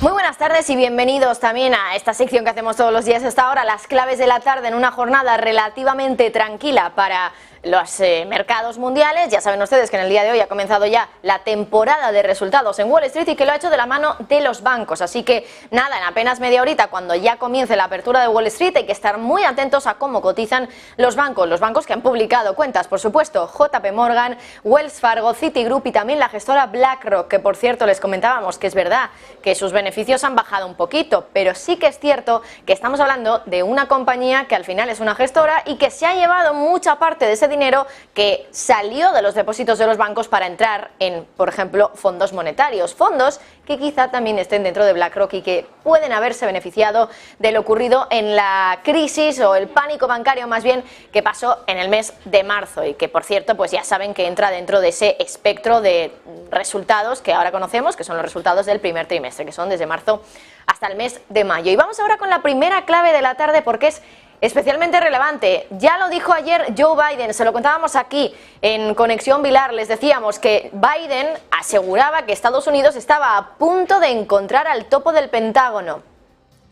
Muy buenas tardes y bienvenidos también a esta sección que hacemos todos los días a esta hora, las claves de la tarde, en una jornada relativamente tranquila para los mercados mundiales. Ya saben ustedes que en el día de hoy ha comenzado ya la temporada de resultados en Wall Street y que lo ha hecho de la mano de los bancos. Así que nada, en apenas media horita, cuando ya comience la apertura de Wall Street, hay que estar muy atentos a cómo cotizan los bancos que han publicado cuentas, por supuesto, JP Morgan, Wells Fargo, Citigroup y también la gestora BlackRock, que por cierto les comentábamos que es verdad que sus beneficios han bajado un poquito, pero sí que es cierto que estamos hablando de una compañía que al final es una gestora y que se ha llevado mucha parte de ese dinero que salió de los depósitos de los bancos para entrar en, por ejemplo, fondos monetarios, fondos que quizá también estén dentro de BlackRock y que pueden haberse beneficiado de lo ocurrido en la crisis o el pánico bancario más bien que pasó en el mes de marzo y que, por cierto, pues ya saben que entra dentro de ese espectro de resultados que ahora conocemos, que son los resultados del primer trimestre, que son desde marzo hasta el mes de mayo. Y vamos ahora con la primera clave de la tarde porque es especialmente relevante. Ya lo dijo ayer Joe Biden, se lo contábamos aquí en Conexión Bilar, les decíamos que Biden aseguraba que Estados Unidos estaba a punto de encontrar al topo del Pentágono.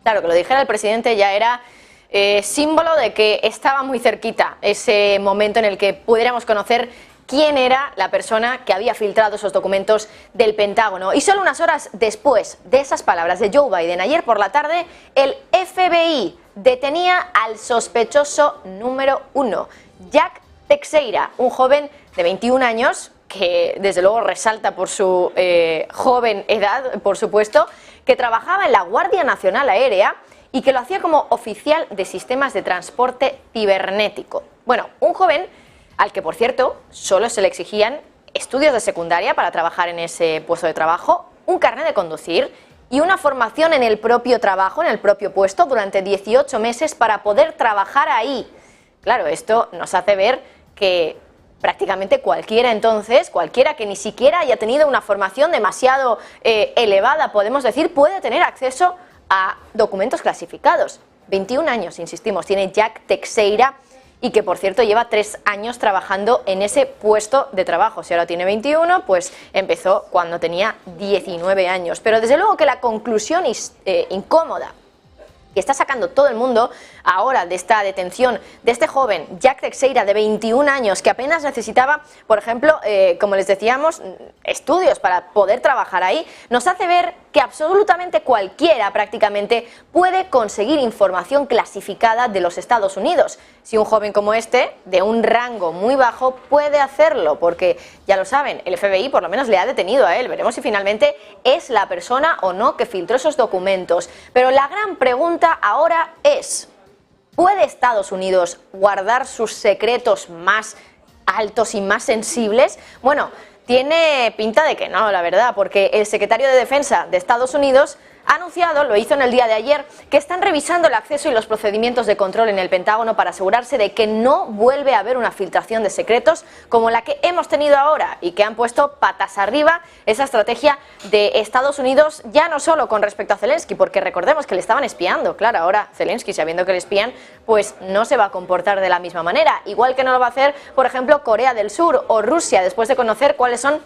Claro, que lo dijera el presidente ya era símbolo de que estaba muy cerquita ese momento en el que pudiéramos conocer quién era la persona que había filtrado esos documentos del Pentágono. Y solo unas horas después de esas palabras de Joe Biden, ayer por la tarde, el FBI detenía al sospechoso número 1, Jack Teixeira, un joven de 21 años, que desde luego resalta por su joven edad, por supuesto, que trabajaba en la Guardia Nacional Aérea y que lo hacía como oficial de sistemas de transporte cibernético. Bueno, un joven al que, por cierto, solo se le exigían estudios de secundaria para trabajar en ese puesto de trabajo, un carnet de conducir y una formación en el propio trabajo, en el propio puesto, durante 18 meses para poder trabajar ahí. Claro, esto nos hace ver que prácticamente cualquiera entonces, cualquiera que ni siquiera haya tenido una formación demasiado elevada, podemos decir, puede tener acceso a documentos clasificados. 21 años, insistimos, tiene Jack Teixeira, y que, por cierto, lleva 3 años trabajando en ese puesto de trabajo. Si ahora tiene 21, pues empezó cuando tenía 19 años. Pero desde luego que la conclusión incómoda que está sacando todo el mundo ahora de esta detención de este joven, Jack Teixeira, de 21 años, que apenas necesitaba, por ejemplo, como les decíamos, estudios para poder trabajar ahí, nos hace ver que absolutamente cualquiera prácticamente puede conseguir información clasificada de los Estados Unidos. Si un joven como este, de un rango muy bajo, puede hacerlo, porque ya lo saben, el FBI por lo menos le ha detenido a él. Veremos si finalmente es la persona o no que filtró esos documentos. Pero la gran pregunta ahora es: ¿puede Estados Unidos guardar sus secretos más altos y más sensibles? Bueno, tiene pinta de que no, la verdad, porque el secretario de Defensa de Estados Unidos ha anunciado, lo hizo en el día de ayer, que están revisando el acceso y los procedimientos de control en el Pentágono para asegurarse de que no vuelve a haber una filtración de secretos como la que hemos tenido ahora y que han puesto patas arriba esa estrategia de Estados Unidos, ya no solo con respecto a Zelensky, porque recordemos que le estaban espiando. Claro, ahora Zelensky, sabiendo que le espían, pues no se va a comportar de la misma manera, igual que no lo va a hacer, por ejemplo, Corea del Sur o Rusia, después de conocer cuáles son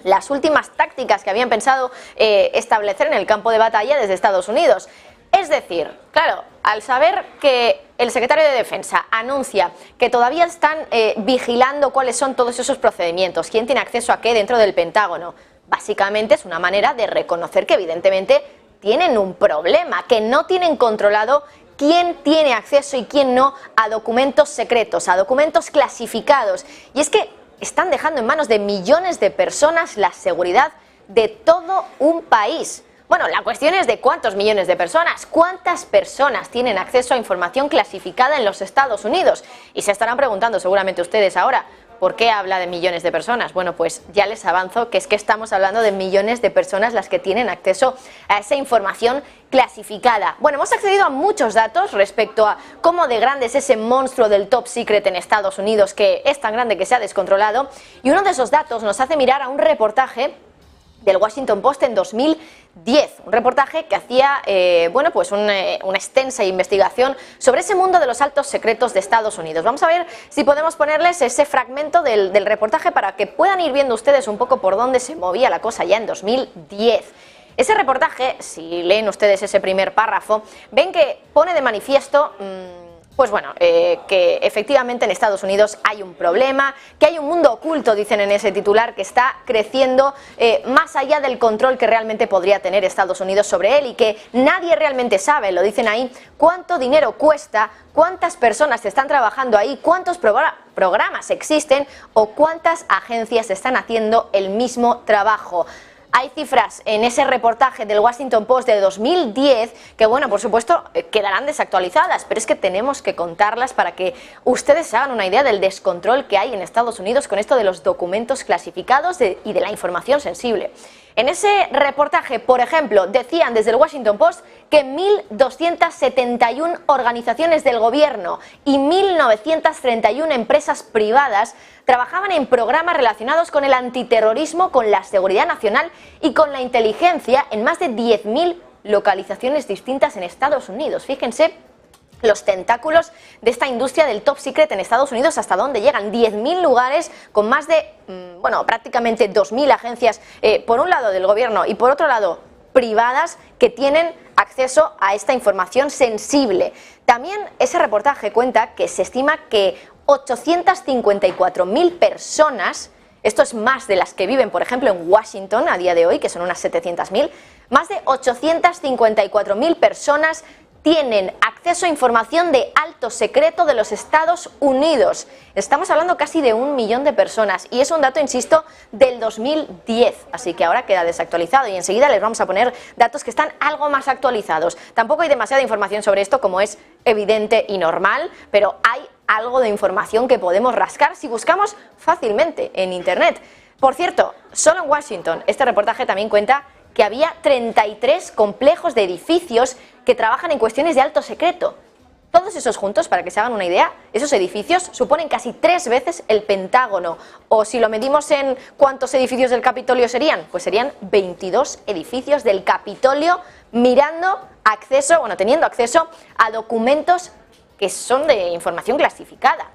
las últimas tácticas que habían pensado establecer en el campo de batalla desde Estados Unidos. Es decir, claro, al saber que el secretario de Defensa anuncia que todavía están vigilando cuáles son todos esos procedimientos, quién tiene acceso a qué dentro del Pentágono, básicamente es una manera de reconocer que evidentemente tienen un problema, que no tienen controlado quién tiene acceso y quién no a documentos secretos, a documentos clasificados. Y es que están dejando en manos de millones de personas la seguridad de todo un país. Bueno, la cuestión es de cuántos millones de personas, cuántas personas tienen acceso a información clasificada en los Estados Unidos. Y se estarán preguntando seguramente ustedes ahora, ¿por qué habla de millones de personas? Bueno, pues ya les avanzo que es que estamos hablando de millones de personas las que tienen acceso a esa información clasificada. Bueno, hemos accedido a muchos datos respecto a cómo de grande es ese monstruo del top secret en Estados Unidos, que es tan grande que se ha descontrolado, y uno de esos datos nos hace mirar a un reportaje del Washington Post en 2010, un reportaje que hacía bueno, pues una extensa investigación sobre ese mundo de los altos secretos de Estados Unidos. Vamos a ver si podemos ponerles ese fragmento del reportaje para que puedan ir viendo ustedes un poco por dónde se movía la cosa ya en 2010. Ese reportaje, si leen ustedes ese primer párrafo, ven que pone de manifiesto pues bueno, que efectivamente en Estados Unidos hay un problema, que hay un mundo oculto, dicen en ese titular, que está creciendo más allá del control que realmente podría tener Estados Unidos sobre él y que nadie realmente sabe, lo dicen ahí, cuánto dinero cuesta, cuántas personas están trabajando ahí, cuántos programas existen o cuántas agencias están haciendo el mismo trabajo. Hay cifras en ese reportaje del Washington Post de 2010 que, bueno, por supuesto, quedarán desactualizadas, pero es que tenemos que contarlas para que ustedes se hagan una idea del descontrol que hay en Estados Unidos con esto de los documentos clasificados y de la información sensible. En ese reportaje, por ejemplo, decían desde el Washington Post que 1.271 organizaciones del gobierno y 1.931 empresas privadas trabajaban en programas relacionados con el antiterrorismo, con la seguridad nacional y con la inteligencia en más de 10.000 localizaciones distintas en Estados Unidos. Fíjense los tentáculos de esta industria del top secret en Estados Unidos, hasta dónde llegan. 10.000 lugares con más de, bueno, prácticamente 2.000 agencias, por un lado del gobierno y por otro lado privadas, que tienen acceso a esta información sensible. También ese reportaje cuenta que se estima que 854.000 personas, esto es más de las que viven, por ejemplo, en Washington a día de hoy, que son unas 700.000, más de 854.000 personas tienen acceso a información de alto secreto de los Estados Unidos. Estamos hablando casi de 1 millón de personas y es un dato, insisto, del 2010, así que ahora queda desactualizado y enseguida les vamos a poner datos que están algo más actualizados. Tampoco hay demasiada información sobre esto, como es evidente y normal, pero hay algo de información que podemos rascar si buscamos fácilmente en Internet. Por cierto, solo en Washington este reportaje también cuenta que había 33 complejos de edificios que trabajan en cuestiones de alto secreto. Todos esos juntos, para que se hagan una idea, esos edificios suponen casi 3 veces el Pentágono. O si lo medimos en cuántos edificios del Capitolio serían, pues serían 22 edificios del Capitolio teniendo acceso a documentos que son de información clasificada.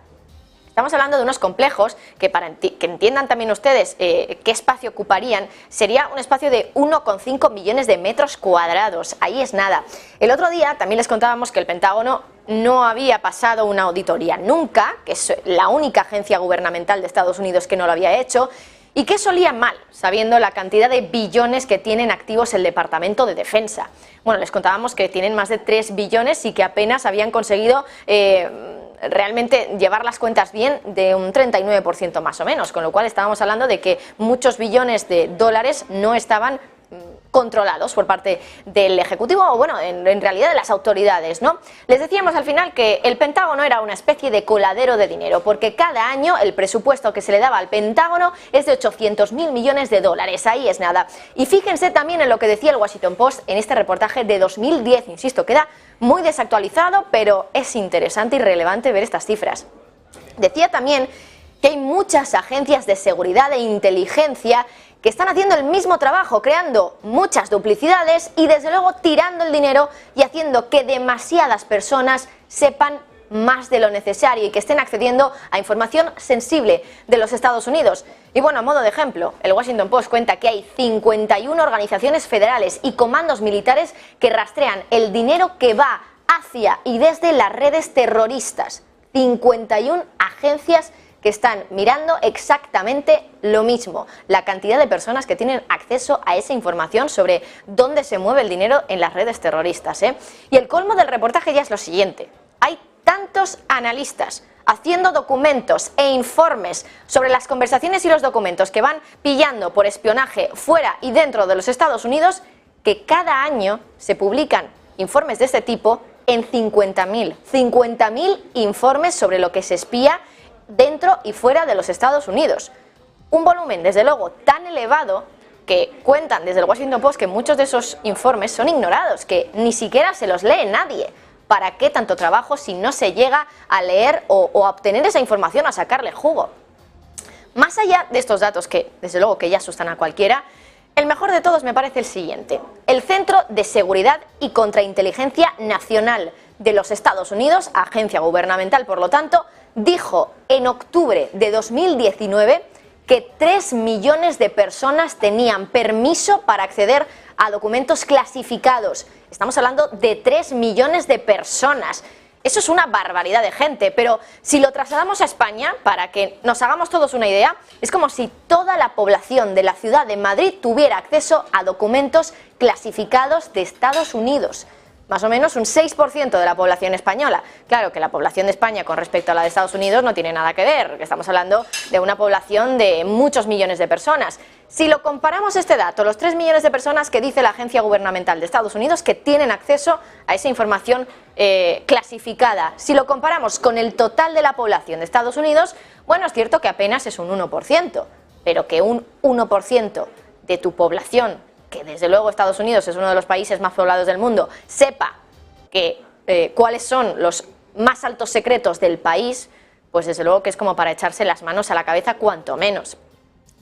Estamos hablando de unos complejos que, para que entiendan también ustedes qué espacio ocuparían, sería un espacio de 1,5 millones de metros cuadrados. Ahí es nada. El otro día también les contábamos que el Pentágono no había pasado una auditoría nunca, que es la única agencia gubernamental de Estados Unidos que no lo había hecho, y que solía mal, sabiendo la cantidad de billones que tienen activos el Departamento de Defensa. Bueno, les contábamos que tienen más de 3 billones y que apenas habían conseguido realmente llevar las cuentas bien de un 39% más o menos, con lo cual estábamos hablando de que muchos billones de dólares no estaban controlados por parte del Ejecutivo o, bueno, en realidad de las autoridades, ¿no? Les decíamos al final que el Pentágono era una especie de coladero de dinero, porque cada año el presupuesto que se le daba al Pentágono es de 800.000 millones de dólares, ahí es nada. Y fíjense también en lo que decía el Washington Post en este reportaje de 2010, insisto, queda muy desactualizado, pero es interesante y relevante ver estas cifras. Decía también que hay muchas agencias de seguridad e inteligencia que están haciendo el mismo trabajo, creando muchas duplicidades y desde luego tirando el dinero y haciendo que demasiadas personas sepan más de lo necesario y que estén accediendo a información sensible de los Estados Unidos. Y bueno, a modo de ejemplo, el Washington Post cuenta que hay 51 organizaciones federales y comandos militares que rastrean el dinero que va hacia y desde las redes terroristas. 51 agencias que están mirando exactamente lo mismo, la cantidad de personas que tienen acceso a esa información sobre dónde se mueve el dinero en las redes terroristas, ¿eh? Y el colmo del reportaje ya es lo siguiente: hay tantos analistas haciendo documentos e informes sobre las conversaciones y los documentos que van pillando por espionaje fuera y dentro de los Estados Unidos, que cada año se publican informes de este tipo en 50.000 informes sobre lo que se espía dentro y fuera de los Estados Unidos. Un volumen, desde luego, tan elevado que cuentan desde el Washington Post que muchos de esos informes son ignorados, que ni siquiera se los lee nadie. ¿Para qué tanto trabajo si no se llega a leer o a obtener esa información, a sacarle jugo? Más allá de estos datos que, desde luego, que ya asustan a cualquiera, el mejor de todos me parece el siguiente. El Centro de Seguridad y Contrainteligencia Nacional de los Estados Unidos, agencia gubernamental por lo tanto, dijo en octubre de 2019 que 3 millones de personas tenían permiso para acceder a documentos clasificados. Estamos hablando de 3 millones de personas. Eso es una barbaridad de gente, pero si lo trasladamos a España, para que nos hagamos todos una idea, es como si toda la población de la ciudad de Madrid tuviera acceso a documentos clasificados de Estados Unidos. Más o menos un 6% de la población española. Claro que la población de España con respecto a la de Estados Unidos no tiene nada que ver, que estamos hablando de una población de muchos millones de personas. Si lo comparamos este dato, los 3 millones de personas que dice la agencia gubernamental de Estados Unidos que tienen acceso a esa información clasificada, si lo comparamos con el total de la población de Estados Unidos, bueno, es cierto que apenas es un 1%, pero que un 1% de tu población, que desde luego Estados Unidos es uno de los países más poblados del mundo, sepa que cuáles son los más altos secretos del país, pues desde luego que es como para echarse las manos a la cabeza cuanto menos.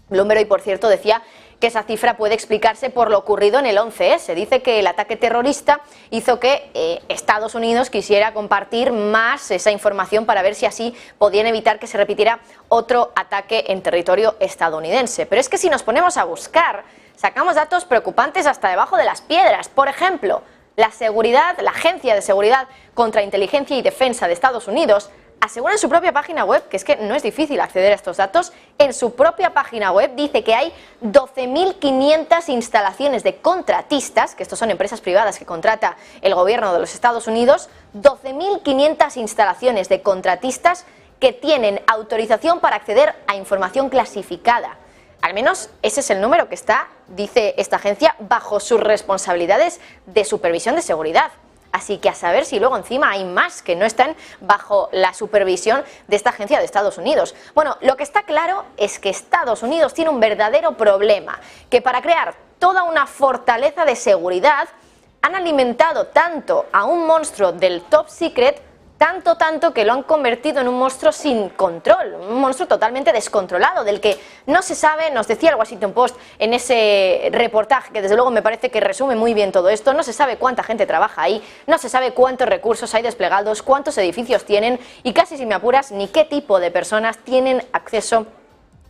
Bloomberg hoy, por cierto, decía que esa cifra puede explicarse por lo ocurrido en el 11S. Dice que el ataque terrorista hizo que Estados Unidos quisiera compartir más esa información para ver si así podían evitar que se repitiera otro ataque en territorio estadounidense. Pero es que si nos ponemos a buscar, sacamos datos preocupantes hasta debajo de las piedras. Por ejemplo, la Agencia de Seguridad, Contrainteligencia y Defensa de Estados Unidos asegura en su propia página web, que es que no es difícil acceder a estos datos, en su propia página web dice que hay 12.500 instalaciones de contratistas, que estos son empresas privadas que contrata el gobierno de los Estados Unidos, 12.500 instalaciones de contratistas que tienen autorización para acceder a información clasificada. Al menos ese es el número que está, dice esta agencia, bajo sus responsabilidades de supervisión de seguridad. Así que a saber si luego encima hay más que no están bajo la supervisión de esta agencia de Estados Unidos. Bueno, lo que está claro es que Estados Unidos tiene un verdadero problema, que para crear toda una fortaleza de seguridad han alimentado tanto a un monstruo del top secret, tanto que lo han convertido en un monstruo sin control, un monstruo totalmente descontrolado, del que no se sabe. Nos decía el Washington Post en ese reportaje, que desde luego me parece que resume muy bien todo esto, no se sabe cuánta gente trabaja ahí, no se sabe cuántos recursos hay desplegados, cuántos edificios tienen y casi, si me apuras, ni qué tipo de personas tienen acceso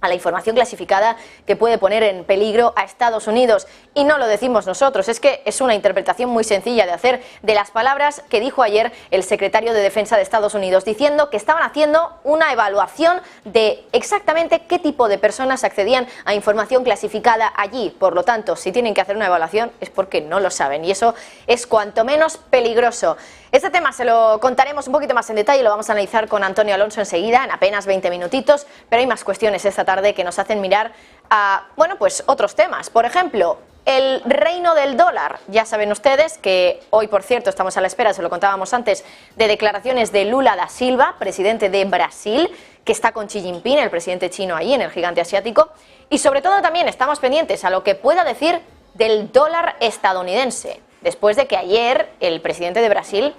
a la información clasificada que puede poner en peligro a Estados Unidos. Y no lo decimos nosotros, es que es una interpretación muy sencilla de hacer de las palabras que dijo ayer el secretario de Defensa de Estados Unidos, diciendo que estaban haciendo una evaluación de exactamente qué tipo de personas accedían a información clasificada allí. Por lo tanto, si tienen que hacer una evaluación es porque no lo saben, y eso es cuanto menos peligroso. Este tema se lo contaremos un poquito más en detalle, lo vamos a analizar con Antonio Alonso enseguida, en apenas 20 minutitos, pero hay más cuestiones esta tarde que nos hacen mirar a, bueno, pues otros temas. Por ejemplo, el reino del dólar. Ya saben ustedes que hoy, por cierto, estamos a la espera, se lo contábamos antes, de declaraciones de Lula da Silva, presidente de Brasil, que está con Xi Jinping, el presidente chino, ahí en el gigante asiático, y sobre todo también estamos pendientes a lo que pueda decir del dólar estadounidense, después de que ayer el presidente de Brasil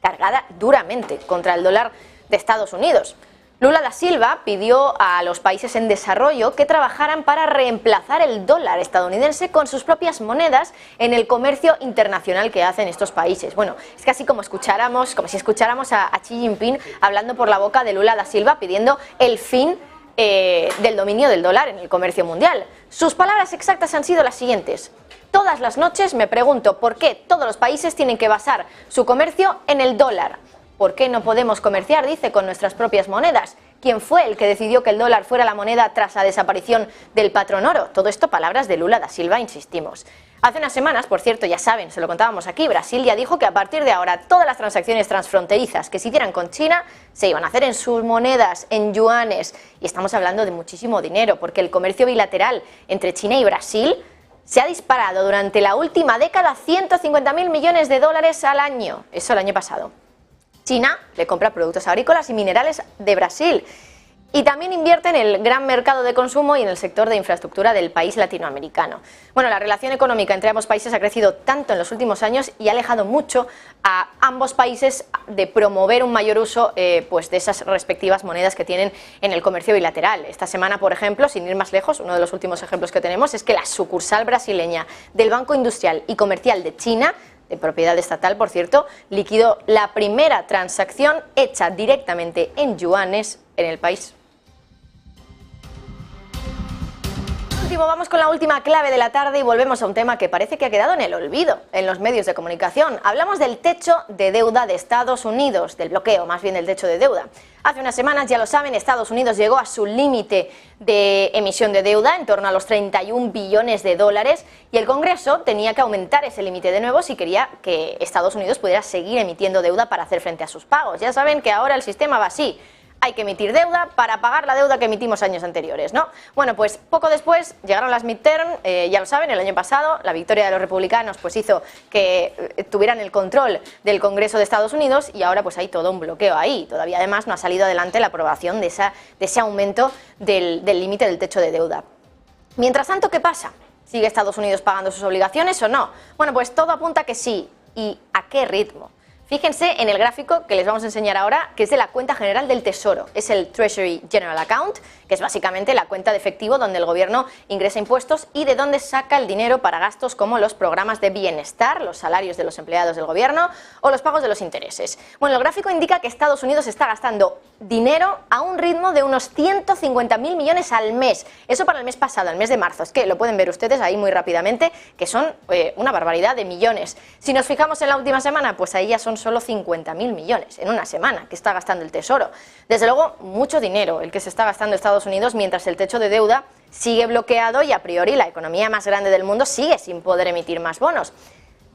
cargara duramente contra el dólar de Estados Unidos. Lula da Silva pidió a los países en desarrollo que trabajaran para reemplazar el dólar estadounidense con sus propias monedas en el comercio internacional que hacen estos países. Bueno, es casi como si escucháramos a Xi Jinping hablando por la boca de Lula da Silva pidiendo el fin del dominio del dólar en el comercio mundial. Sus palabras exactas han sido las siguientes: todas las noches me pregunto por qué todos los países tienen que basar su comercio en el dólar. ¿Por qué no podemos comerciar, dice, con nuestras propias monedas? ¿Quién fue el que decidió que el dólar fuera la moneda tras la desaparición del patrón oro? Todo esto palabras de Lula da Silva, insistimos. Hace unas semanas, por cierto, ya saben, se lo contábamos aquí, Brasil ya dijo que a partir de ahora todas las transacciones transfronterizas que se hicieran con China se iban a hacer en sus monedas, en yuanes. Y estamos hablando de muchísimo dinero, porque el comercio bilateral entre China y Brasil se ha disparado durante la última década 150.000 millones de dólares al año. Eso el año pasado. China le compra productos agrícolas y minerales de Brasil y también invierte en el gran mercado de consumo y en el sector de infraestructura del país latinoamericano. Bueno, la relación económica entre ambos países ha crecido tanto en los últimos años y ha alejado mucho a ambos países de promover un mayor uso pues de esas respectivas monedas que tienen en el comercio bilateral. Esta semana, por ejemplo, sin ir más lejos, uno de los últimos ejemplos que tenemos es que la sucursal brasileña del Banco Industrial y Comercial de China, de propiedad estatal, por cierto, liquidó la primera transacción hecha directamente en yuanes en el país. último, vamos con la última clave de la tarde y volvemos a un tema que parece que ha quedado en el olvido en los medios de comunicación. Hablamos del techo de deuda de Estados Unidos, del bloqueo más bien del techo de deuda. Hace unas semanas, ya lo saben, Estados Unidos llegó a su límite de emisión de deuda, en torno a los 31 billones de dólares, y el Congreso tenía que aumentar ese límite de nuevo si quería que Estados Unidos pudiera seguir emitiendo deuda para hacer frente a sus pagos. Ya saben que ahora el sistema va así. Hay que emitir deuda para pagar la deuda que emitimos años anteriores, ¿no? Bueno, pues poco después llegaron las midterm, ya lo saben, el año pasado la victoria de los republicanos pues hizo que tuvieran el control del Congreso de Estados Unidos y ahora pues hay todo un bloqueo ahí. Todavía además no ha salido adelante la aprobación de ese aumento del límite del techo de deuda. Mientras tanto, ¿qué pasa? ¿Sigue Estados Unidos pagando sus obligaciones o no? Bueno, pues todo apunta a que sí. ¿Y a qué ritmo? Fíjense en el gráfico que les vamos a enseñar ahora, que es de la cuenta general del Tesoro. Es el Treasury General Account, que es básicamente la cuenta de efectivo donde el gobierno ingresa impuestos y de donde saca el dinero para gastos como los programas de bienestar, los salarios de los empleados del gobierno o los pagos de los intereses. Bueno, el gráfico indica que Estados Unidos está gastando dinero a un ritmo de unos 150.000 millones al mes. Eso para el mes pasado, el mes de marzo. Es que lo pueden ver ustedes ahí muy rápidamente, que son una barbaridad de millones. Si nos fijamos en la última semana, pues ahí ya son solo 50.000 millones en una semana que está gastando el Tesoro. Desde luego, mucho dinero el que se está gastando Estados Unidos mientras el techo de deuda sigue bloqueado y a priori la economía más grande del mundo sigue sin poder emitir más bonos.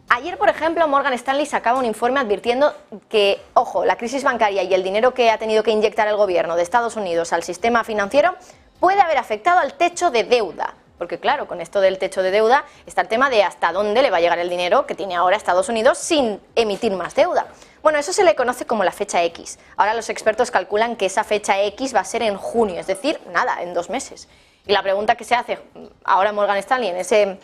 Ayer, por ejemplo, Morgan Stanley sacaba un informe advirtiendo que, ojo, la crisis bancaria y el dinero que ha tenido que inyectar el gobierno de Estados Unidos al sistema financiero puede haber afectado al techo de deuda. Porque claro, con esto del techo de deuda está el tema de hasta dónde le va a llegar el dinero que tiene ahora Estados Unidos sin emitir más deuda. Bueno, eso se le conoce como la fecha X. Ahora los expertos calculan que esa fecha X va a ser en junio, es decir, nada, en 2 meses. Y la pregunta que se hace ahora Morgan Stanley en ese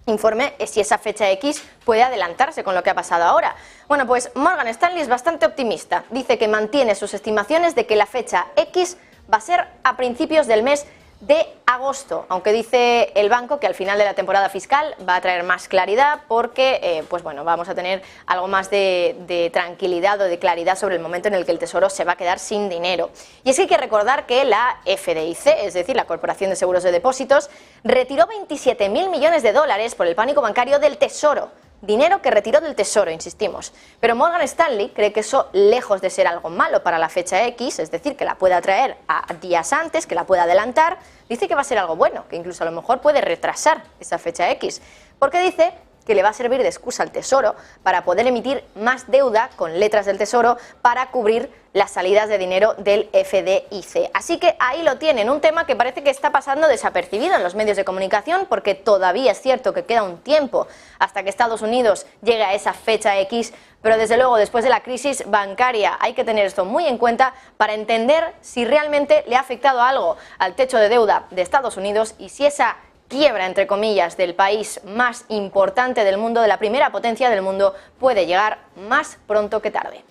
informe es si esa fecha X puede adelantarse con lo que ha pasado ahora. Bueno, pues Morgan Stanley es bastante optimista. Dice que mantiene sus estimaciones de que la fecha X va a ser a principios del mes de agosto, aunque dice el banco que al final de la temporada fiscal va a traer más claridad porque pues bueno, vamos a tener algo más de tranquilidad o de claridad sobre el momento en el que el Tesoro se va a quedar sin dinero. Y es que hay que recordar que la FDIC, es decir, la Corporación de Seguros de Depósitos, retiró 27.000 millones de dólares por el pánico bancario del Tesoro. Dinero que retiró del Tesoro, insistimos. Pero Morgan Stanley cree que eso, lejos de ser algo malo para la fecha X, es decir, que la pueda traer a días antes, que la pueda adelantar, dice que va a ser algo bueno, que incluso a lo mejor puede retrasar esa fecha X, porque dice que le va a servir de excusa al Tesoro para poder emitir más deuda con letras del Tesoro para cubrir las salidas de dinero del FDIC. Así que ahí lo tienen, un tema que parece que está pasando desapercibido en los medios de comunicación porque todavía es cierto que queda un tiempo hasta que Estados Unidos llegue a esa fecha X, pero desde luego después de la crisis bancaria hay que tener esto muy en cuenta para entender si realmente le ha afectado algo al techo de deuda de Estados Unidos y si esa quiebra, entre comillas, del país más importante del mundo, de la primera potencia del mundo, puede llegar más pronto que tarde.